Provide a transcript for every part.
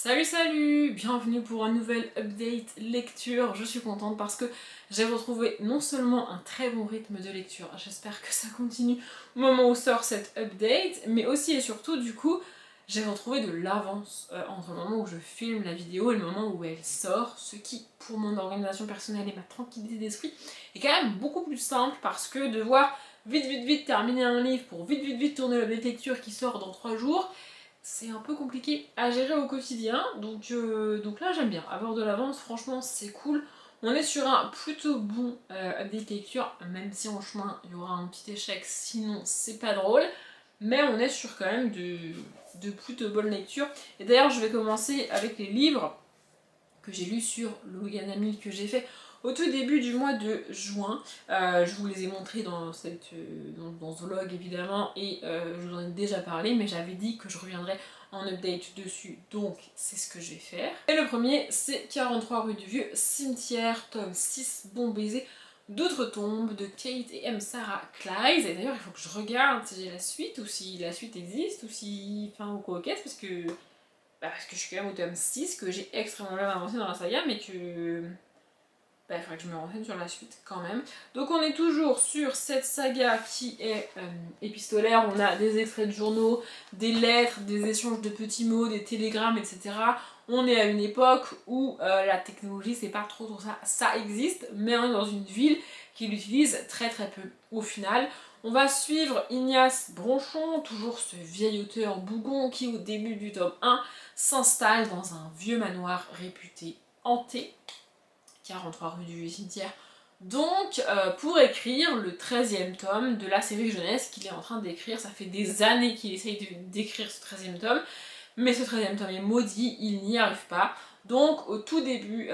Salut, bienvenue pour un nouvel update lecture. Je suis contente parce que j'ai retrouvé non seulement un très bon rythme de lecture, j'espère que ça continue au moment où sort cette update, mais aussi et surtout du coup j'ai retrouvé de l'avance entre le moment où je filme la vidéo et le moment où elle sort, ce qui pour mon organisation personnelle et ma tranquillité d'esprit est quand même beaucoup plus simple parce que devoir vite terminer un livre pour vite tourner l'update lecture qui sort dans 3 jours, c'est un peu compliqué à gérer au quotidien, donc là j'aime bien. Avoir de l'avance, franchement c'est cool. On est sur un plutôt bon update lecture, même si en chemin il y aura un petit échec, sinon c'est pas drôle. Mais on est sur quand même de plutôt bonnes lectures. Et d'ailleurs je vais commencer avec les livres que j'ai lus sur Louis Ganami, que j'ai fait au tout début du mois de juin. Je vous les ai montrés dans ce vlog évidemment et je vous en ai déjà parlé, mais j'avais dit que je reviendrais en update dessus, donc c'est ce que je vais faire. Et le premier c'est 43 rue du Vieux Cimetière, tome 6, Bon baiser d'outre-tombe de Kate et M. Sarah Clyde. Et d'ailleurs il faut que je regarde si j'ai la suite ou si la suite existe ou si... enfin ou quoi qu'est-ce, parce que je suis quand même au tome 6, que j'ai extrêmement bien avancé dans la saga, mais que... il faudrait que je me renseigne sur la suite quand même. Donc on est toujours sur cette saga qui est épistolaire. On a des extraits de journaux, des lettres, des échanges de petits mots, des télégrammes, etc. On est à une époque où la technologie, c'est pas trop ça. Ça existe, mais on est dans une ville qui l'utilise très peu. Au final, on va suivre Ignace Bronchon, toujours ce vieil auteur bougon qui au début du tome 1 s'installe dans un vieux manoir réputé hanté, 43 rue du Cimetière, donc pour écrire le 13e tome de la série jeunesse qu'il est en train d'écrire. Ça fait des années qu'il essaye d'écrire ce 13e tome, mais ce 13e tome est maudit, il n'y arrive pas. Donc au tout début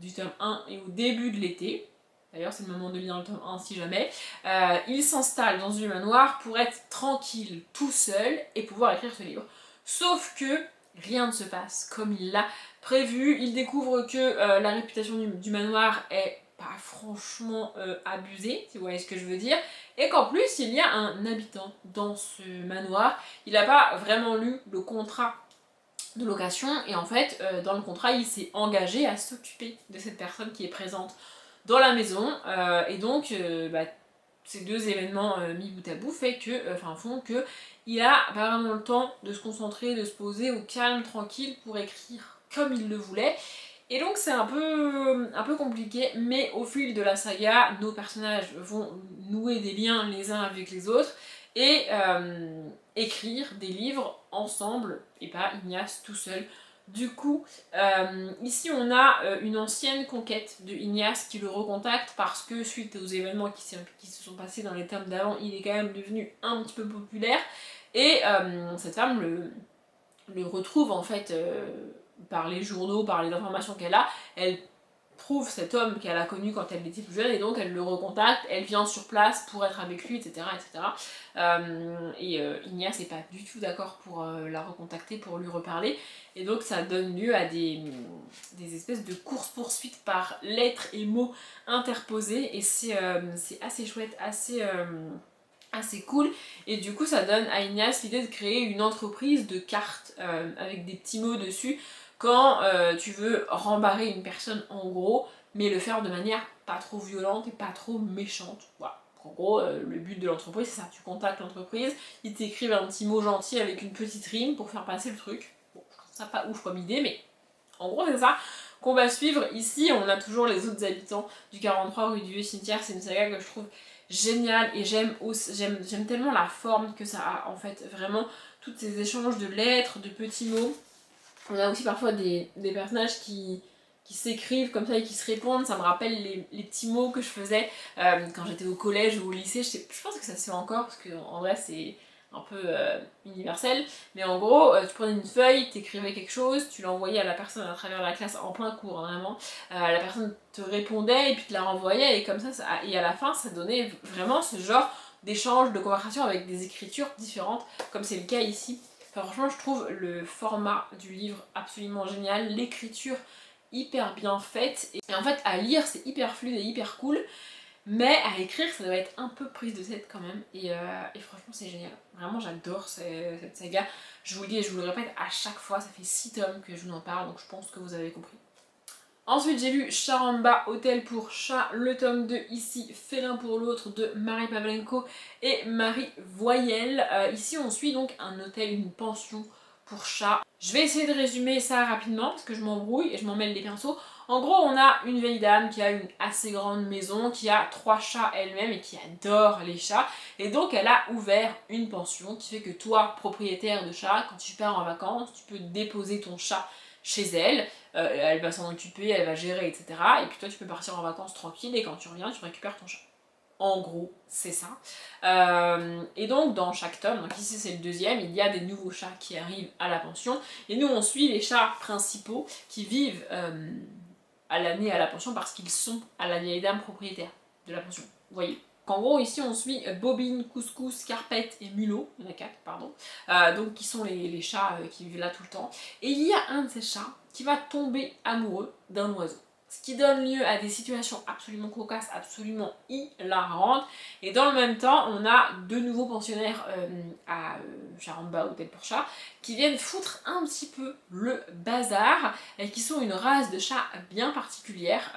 du tome 1 et au début de l'été, d'ailleurs c'est le moment de lire le tome 1 si jamais, il s'installe dans une manoir pour être tranquille tout seul et pouvoir écrire ce livre. Sauf que rien ne se passe comme il l'a prévu. Il découvre que la réputation du manoir est pas franchement abusée, si vous voyez ce que je veux dire, et qu'en plus il y a un habitant dans ce manoir. Il n'a pas vraiment lu le contrat de location, et en fait dans le contrat il s'est engagé à s'occuper de cette personne qui est présente dans la maison, et donc ces deux événements mis bout à bout font que il a pas vraiment le temps de se concentrer, de se poser au calme, tranquille pour écrire comme il le voulait. Et donc c'est un peu compliqué, mais au fil de la saga, nos personnages vont nouer des liens les uns avec les autres et écrire des livres ensemble et pas Ignace tout seul. Du coup, ici on a une ancienne conquête de Ignace qui le recontacte parce que suite aux événements qui se sont passés dans les tomes d'avant, il est quand même devenu un petit peu populaire et cette femme le retrouve en fait par les journaux, par les informations qu'elle a. Elle trouve cet homme qu'elle a connu quand elle était plus jeune et donc elle le recontacte, elle vient sur place pour être avec lui, etc. Ignace n'est pas du tout d'accord pour la recontacter, pour lui reparler, et donc ça donne lieu à des espèces de courses-poursuites par lettres et mots interposés, et c'est assez chouette, assez cool, et du coup ça donne à Ignace l'idée de créer une entreprise de cartes avec des petits mots dessus quand tu veux rembarrer une personne en gros, mais le faire de manière pas trop violente et pas trop méchante. Voilà. En gros, le but de l'entreprise, c'est ça, tu contactes l'entreprise, ils t'écrivent un petit mot gentil avec une petite rime pour faire passer le truc. Bon, je trouve ça pas ouf comme idée, mais en gros c'est ça qu'on va suivre. Ici, on a toujours les autres habitants du 43 rue du Vieux Cimetière. C'est une saga que je trouve géniale et j'aime tellement la forme que ça a en fait, vraiment tous ces échanges de lettres, de petits mots. On a aussi parfois des personnages qui s'écrivent comme ça et qui se répondent. Ça me rappelle les petits mots que je faisais quand j'étais au collège ou au lycée. Je pense que ça se fait encore parce qu'en vrai c'est un peu universel. Mais en gros, tu prenais une feuille, t'écrivais quelque chose, tu l'envoyais à la personne à travers la classe en plein cours, hein, vraiment. La personne te répondait et puis te la renvoyait, et comme ça, et à la fin ça donnait vraiment ce genre d'échange, de conversation avec des écritures différentes, comme c'est le cas ici. Enfin, franchement, je trouve le format du livre absolument génial, l'écriture hyper bien faite, et en fait à lire c'est hyper fluide et hyper cool, mais à écrire ça doit être un peu prise de tête quand même, et franchement c'est génial. Vraiment j'adore cette saga. Je vous le dis et je vous le répète à chaque fois, ça fait 6 tomes que je vous en parle, donc je pense que vous avez compris. Ensuite j'ai lu Charamba, Hôtel pour chat, le tome 2 ici, Félin pour l'autre de Marie Pavlenko et Marie Voyelle. Ici on suit donc un hôtel, une pension pour chat. Je vais essayer de résumer ça rapidement parce que je m'embrouille et je m'en mêle les pinceaux. En gros on a une vieille dame qui a une assez grande maison, qui a 3 chats elle-même et qui adore les chats. Et donc elle a ouvert une pension qui fait que toi, propriétaire de chat, quand tu pars en vacances, tu peux déposer ton chat chez elle, elle va s'en occuper, elle va gérer, etc. Et puis toi tu peux partir en vacances tranquille et quand tu reviens tu récupères ton chat. En gros, c'est ça. Et donc dans chaque tome, donc ici c'est le deuxième, il y a des nouveaux chats qui arrivent à la pension. Et nous on suit les chats principaux qui vivent à l'année à la pension parce qu'ils sont à la vieille dame propriétaire de la pension. Vous voyez. En gros, ici on suit Bobine, Couscous, Carpette et Mulot, il y en a 4, pardon, donc qui sont les chats qui vivent là tout le temps. Et il y a un de ces chats qui va tomber amoureux d'un oiseau. Ce qui donne lieu à des situations absolument cocasses, absolument hilarantes. Et dans le même temps, on a deux nouveaux pensionnaires à Charamba, Hôtel pour chat, qui viennent foutre un petit peu le bazar, et qui sont une race de chats bien particulière,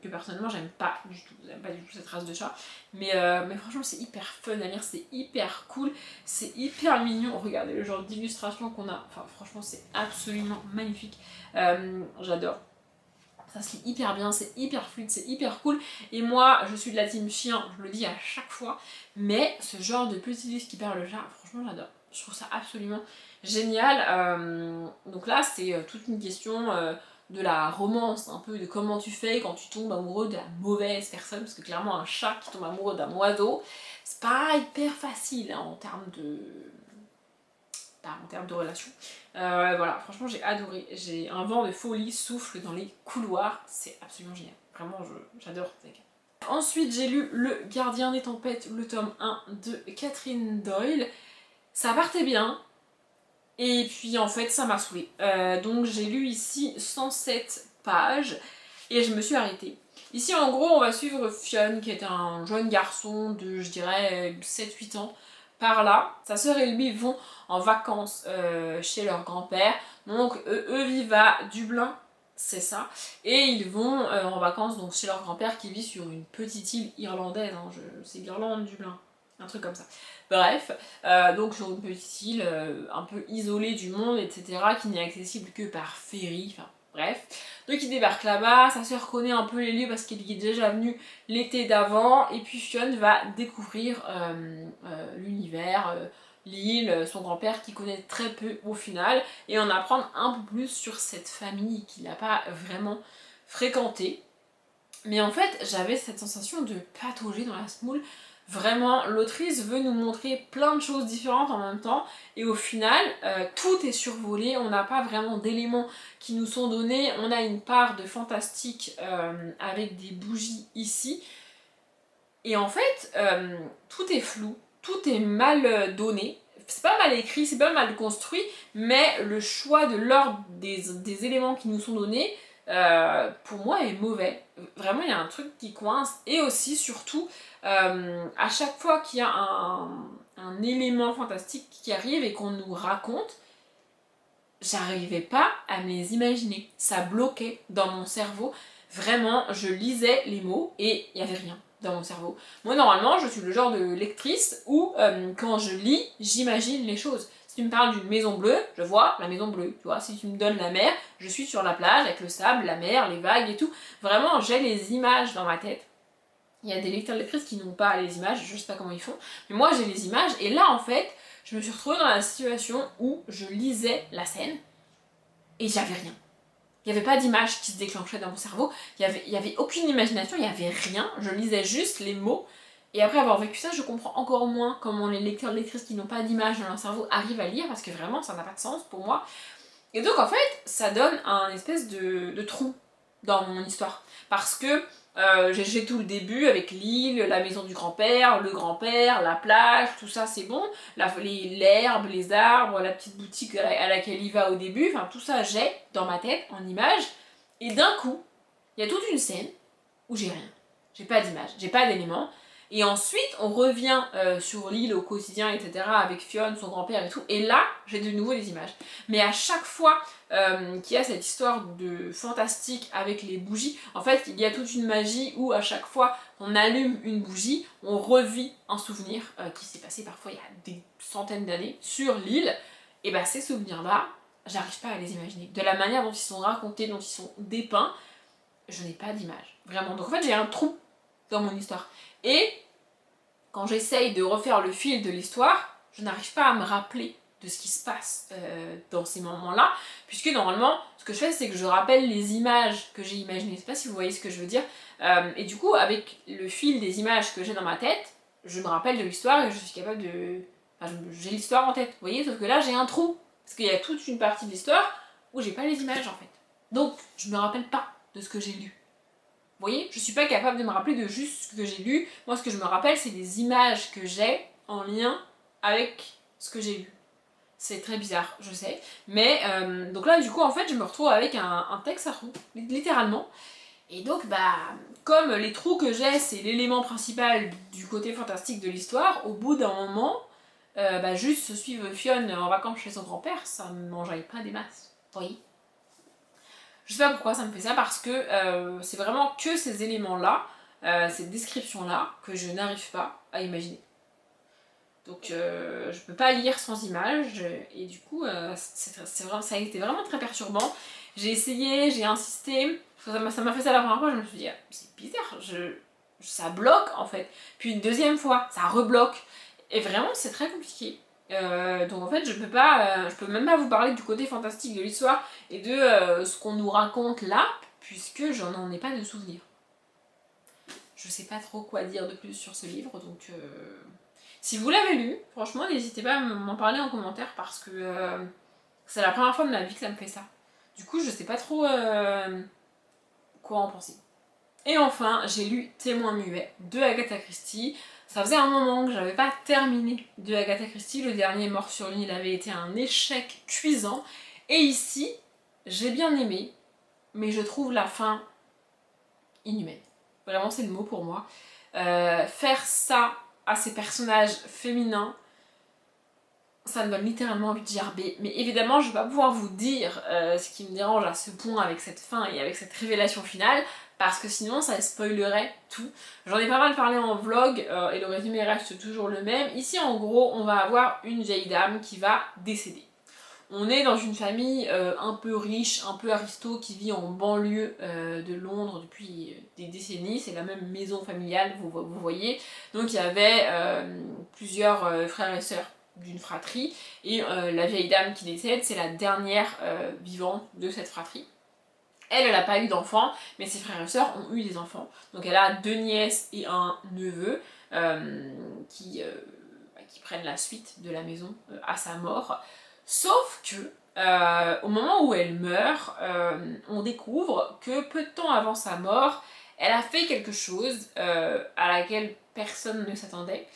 que personnellement j'aime pas du tout. J'aime pas du tout cette race de chat. Mais franchement c'est hyper fun à lire, c'est hyper cool, c'est hyper mignon. Regardez le genre d'illustration qu'on a, enfin franchement c'est absolument magnifique. J'adore. Ça se lit hyper bien, c'est hyper fluide, c'est hyper cool. Et moi, je suis de la team chien, je le dis à chaque fois. Mais ce genre de petit livre qui parle de chat, franchement j'adore. Je trouve ça absolument génial. Donc là, c'est toute une question de la romance, un peu de comment tu fais quand tu tombes amoureux de la mauvaise personne. Parce que clairement, un chat qui tombe amoureux d'un oiseau, c'est pas hyper facile hein, en termes de relation. Voilà, franchement j'ai adoré. J'ai un vent de folie souffle dans les couloirs, c'est absolument génial. Vraiment, j'adore cette saga. Ensuite, j'ai lu Le Gardien des Tempêtes, le tome 1 de Catherine Doyle. Ça partait bien, et puis en fait ça m'a saoulée. Donc j'ai lu ici 107 pages, et je me suis arrêtée. Ici en gros on va suivre Fionn, qui est un jeune garçon de je dirais 7-8 ans, par là. Sa sœur et lui vont en vacances chez leur grand-père. Donc eux vivent à Dublin, c'est ça. Et ils vont en vacances donc chez leur grand-père qui vit sur une petite île irlandaise. Hein, c'est l'Irlande, Dublin, un truc comme ça. Bref, donc sur une petite île un peu isolée du monde, etc. qui n'est accessible que par ferry, enfin bref. Donc il débarque là-bas, sa sœur connaît un peu les lieux parce qu'il y est déjà venu l'été d'avant, et puis Fionn va découvrir l'univers, l'île, son grand-père qui connaît très peu au final, et en apprendre un peu plus sur cette famille qu'il n'a pas vraiment fréquentée. Mais en fait, j'avais cette sensation de patauger dans la semoule. Vraiment, l'autrice veut nous montrer plein de choses différentes en même temps, et au final, tout est survolé, on n'a pas vraiment d'éléments qui nous sont donnés, on a une part de fantastique avec des bougies ici, et en fait, tout est flou, tout est mal donné, c'est pas mal écrit, c'est pas mal construit, mais le choix de l'ordre des éléments qui nous sont donnés, pour moi est mauvais. Vraiment il y a un truc qui coince, et aussi surtout à chaque fois qu'il y a un élément fantastique qui arrive et qu'on nous raconte, j'arrivais pas à me les imaginer, ça bloquait dans mon cerveau. Vraiment, je lisais les mots et il n'y avait rien dans mon cerveau. Moi normalement je suis le genre de lectrice où quand je lis, j'imagine les choses. Si tu me parles d'une maison bleue, je vois la maison bleue, tu vois. Si tu me donnes la mer, je suis sur la plage avec le sable, la mer, les vagues et tout. Vraiment, j'ai les images dans ma tête. Il y a des lecteurs lectrices qui n'ont pas les images, je sais pas comment ils font, mais moi j'ai les images, et là en fait, je me suis retrouvée dans la situation où je lisais la scène et j'avais rien. Il n'y avait pas d'image qui se déclenchait dans mon cerveau, il y avait aucune imagination, il n'y avait rien, je lisais juste les mots. Et après avoir vécu ça, je comprends encore moins comment les lecteurs lectrices qui n'ont pas d'image dans leur cerveau arrivent à lire, parce que vraiment ça n'a pas de sens pour moi. Et donc en fait, ça donne un espèce de trou dans mon histoire. Parce que j'ai tout le début avec l'île, la maison du grand-père, le grand-père, la plage, tout ça c'est bon. L'herbe, les arbres, la petite boutique à laquelle il va au début, enfin tout ça j'ai dans ma tête en image. Et d'un coup, il y a toute une scène où j'ai rien. j'ai pas d'image, j'ai pas d'éléments. Et ensuite, on revient sur l'île au quotidien, etc., avec Fionn, son grand-père et tout, et là, j'ai de nouveau des images. Mais à chaque fois qu'il y a cette histoire de fantastique avec les bougies, en fait, il y a toute une magie où à chaque fois qu'on allume une bougie, on revit un souvenir qui s'est passé parfois il y a des centaines d'années sur l'île, et ben ces souvenirs-là, j'arrive pas à les imaginer. De la manière dont ils sont racontés, dont ils sont dépeints, je n'ai pas d'image, vraiment. Donc en fait, j'ai un trou dans mon histoire. Et quand j'essaye de refaire le fil de l'histoire, je n'arrive pas à me rappeler de ce qui se passe dans ces moments-là, puisque normalement, ce que je fais, c'est que je rappelle les images que j'ai imaginées. Je sais pas si vous voyez ce que je veux dire. Et du coup, avec le fil des images que j'ai dans ma tête, je me rappelle de l'histoire et je suis capable de... Enfin, j'ai l'histoire en tête, vous voyez, sauf que là, j'ai un trou. Parce qu'il y a toute une partie de l'histoire où j'ai pas les images, en fait. Donc, je me rappelle pas de ce que j'ai lu. Vous voyez, je suis pas capable de me rappeler de juste ce que j'ai lu. Moi, ce que je me rappelle, c'est des images que j'ai en lien avec ce que j'ai lu. C'est très bizarre, je sais. Mais, donc là, du coup, en fait, je me retrouve avec un texte à trous, littéralement. Et donc, bah, comme les trous que j'ai, c'est l'élément principal du côté fantastique de l'histoire, au bout d'un moment, bah, juste se suivre Fionn en vacances chez son grand-père, ça me mangeait pas des masses. Vous voyez ? Je sais pas pourquoi ça me fait ça, parce que c'est vraiment que ces éléments-là, cette description-là, que je n'arrive pas à imaginer. Donc je peux pas lire sans image, et du coup ça a été vraiment très perturbant. J'ai essayé, j'ai insisté, ça m'a fait ça la première fois, je me suis dit, ah, c'est bizarre, ça bloque en fait. Puis une deuxième fois, ça rebloque, et vraiment c'est très compliqué. Donc en fait je peux même pas vous parler du côté fantastique de l'histoire et de ce qu'on nous raconte là, puisque je n'en ai pas de souvenir. Je sais pas trop quoi dire de plus sur ce livre, donc si vous l'avez lu, franchement n'hésitez pas à m'en parler en commentaire, parce que c'est la première fois de ma vie que ça me fait ça. Du coup je sais pas trop quoi en penser. Et enfin, j'ai lu Témoin muet de Agatha Christie. Ça faisait un moment que j'avais pas terminé de Agatha Christie. Le dernier, Mort sur l'île, avait été un échec cuisant. Et ici, j'ai bien aimé, mais je trouve la fin inhumaine. Vraiment, c'est le mot pour moi. Faire ça à ces personnages féminins, ça me donne littéralement envie de gerber. Mais évidemment, je vais pas pouvoir vous dire ce qui me dérange à ce point avec cette fin et avec cette révélation finale, parce que sinon ça spoilerait tout. J'en ai pas mal parlé en vlog et le résumé reste toujours le même. Ici en gros on va avoir une vieille dame qui va décéder. On est dans une famille un peu riche, un peu aristo, qui vit en banlieue de Londres depuis des décennies. C'est la même maison familiale, vous voyez. Donc il y avait plusieurs frères et sœurs d'une fratrie, et la vieille dame qui décède, c'est la dernière vivante de cette fratrie. Elle n'a pas eu d'enfants, mais ses frères et sœurs ont eu des enfants. Donc elle a 2 nièces et un neveu qui prennent la suite de la maison à sa mort. Sauf que, au moment où elle meurt, on découvre que peu de temps avant sa mort, elle a fait quelque chose à laquelle personne ne s'attendait,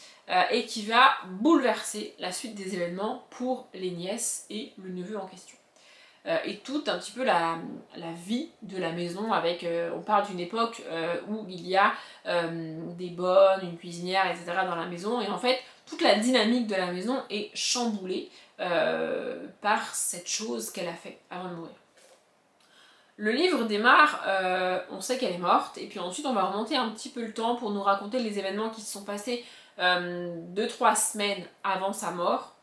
et qui va bouleverser la suite des événements pour les nièces et le neveu en question. Et toute un petit peu la vie de la maison, avec, on parle d'une époque où il y a des bonnes, une cuisinière, etc. dans la maison, et en fait toute la dynamique de la maison est chamboulée par cette chose qu'elle a fait avant de mourir. Le livre démarre, on sait qu'elle est morte, et puis ensuite on va remonter un petit peu le temps pour nous raconter les événements qui se sont passés 2-3 semaines avant sa mort.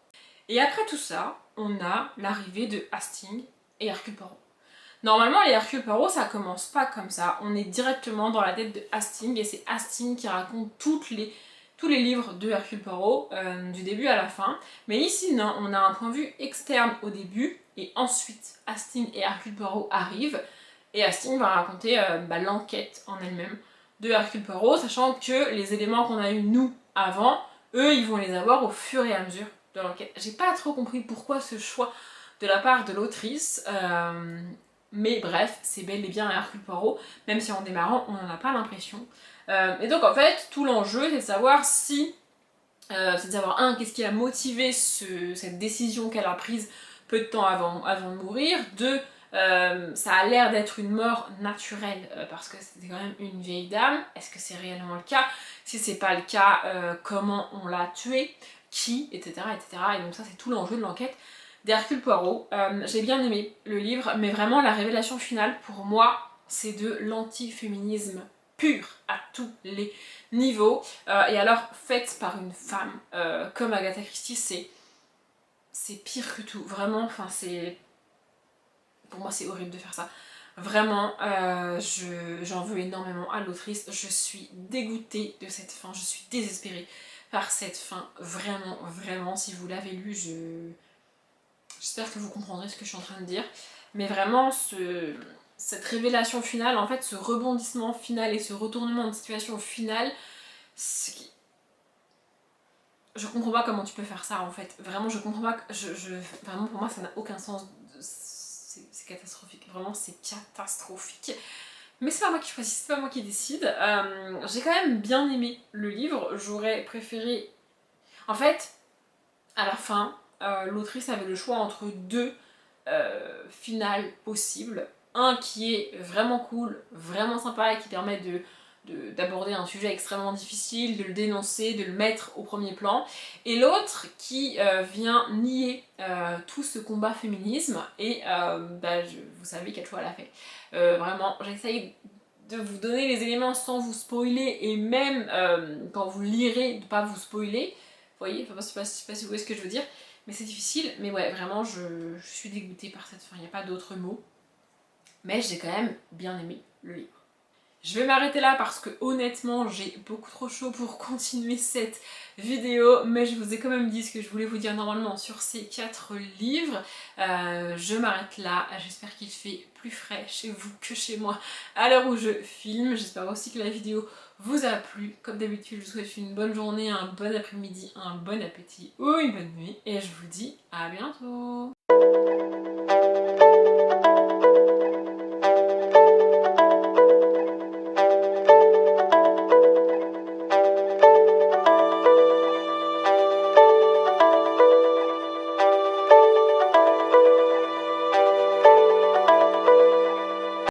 Et après tout ça, on a l'arrivée de Hastings et Hercule Poirot. Normalement, les Hercule Poirot, ça commence pas comme ça. On est directement dans la tête de Hastings, et c'est Hastings qui raconte tous les livres de Hercule Poirot, du début à la fin. Mais ici, non, on a un point de vue externe au début, et ensuite Hastings et Hercule Poirot arrivent, et Hastings va raconter l'enquête en elle-même de Hercule Poirot, sachant que les éléments qu'on a eu nous avant, eux, ils vont les avoir au fur et à mesure de l'enquête. J'ai pas trop compris pourquoi ce choix de la part de l'autrice, mais bref, c'est bel et bien Hercule Poirot, même si en démarrant, on n'en a pas l'impression. Et donc en fait, tout l'enjeu, c'est de savoir si... c'est de savoir, qu'est-ce qui a motivé cette décision qu'elle a prise peu de temps avant de mourir, Ça a l'air d'être une mort naturelle parce que c'était quand même une vieille dame. Est-ce que c'est réellement le cas? Si c'est pas le cas, comment on l'a tuée? Qui? Etc. etc. Et donc ça c'est tout l'enjeu de l'enquête d'Hercule Poirot. J'ai bien aimé le livre, mais vraiment la révélation finale pour moi c'est de l'antiféminisme pur à tous les niveaux. Et alors faite par une femme comme Agatha Christie, c'est pire que tout. Vraiment, enfin c'est... Pour moi c'est horrible de faire ça. Vraiment, j'en veux énormément à l'autrice. Je suis dégoûtée de cette fin, je suis désespérée par cette fin. Vraiment, vraiment, si vous l'avez lu, j'espère que vous comprendrez ce que je suis en train de dire. Mais vraiment, cette révélation finale, en fait, ce rebondissement final et ce retournement de situation finale, je comprends pas comment tu peux faire ça en fait. Vraiment, je comprends pas. Vraiment, pour moi, ça n'a aucun sens. C'est catastrophique. Vraiment, c'est catastrophique. Mais c'est pas moi qui choisis, c'est pas moi qui décide. J'ai quand même bien aimé le livre. J'aurais préféré. En fait, à la fin, l'autrice avait le choix entre deux finales possibles. Un qui est vraiment cool, vraiment sympa et qui permet d'aborder un sujet extrêmement difficile, de le dénoncer, de le mettre au premier plan, et l'autre qui vient nier tout ce combat féminisme, et vous savez quel choix elle a fait. Vraiment, j'essaye de vous donner les éléments sans vous spoiler, et même quand vous lirez, de pas vous spoiler, vous voyez, enfin, je sais pas si vous voyez ce que je veux dire, mais c'est difficile, mais ouais, vraiment, je suis dégoûtée par cette fin, il n'y a pas d'autre mot, mais j'ai quand même bien aimé le livre. Je vais m'arrêter là parce que honnêtement j'ai beaucoup trop chaud pour continuer cette vidéo, mais je vous ai quand même dit ce que je voulais vous dire normalement sur ces 4 livres. Je m'arrête là, j'espère qu'il fait plus frais chez vous que chez moi à l'heure où je filme. J'espère aussi que la vidéo vous a plu. Comme d'habitude, je vous souhaite une bonne journée, un bon après-midi, un bon appétit ou une bonne nuit, et je vous dis à bientôt.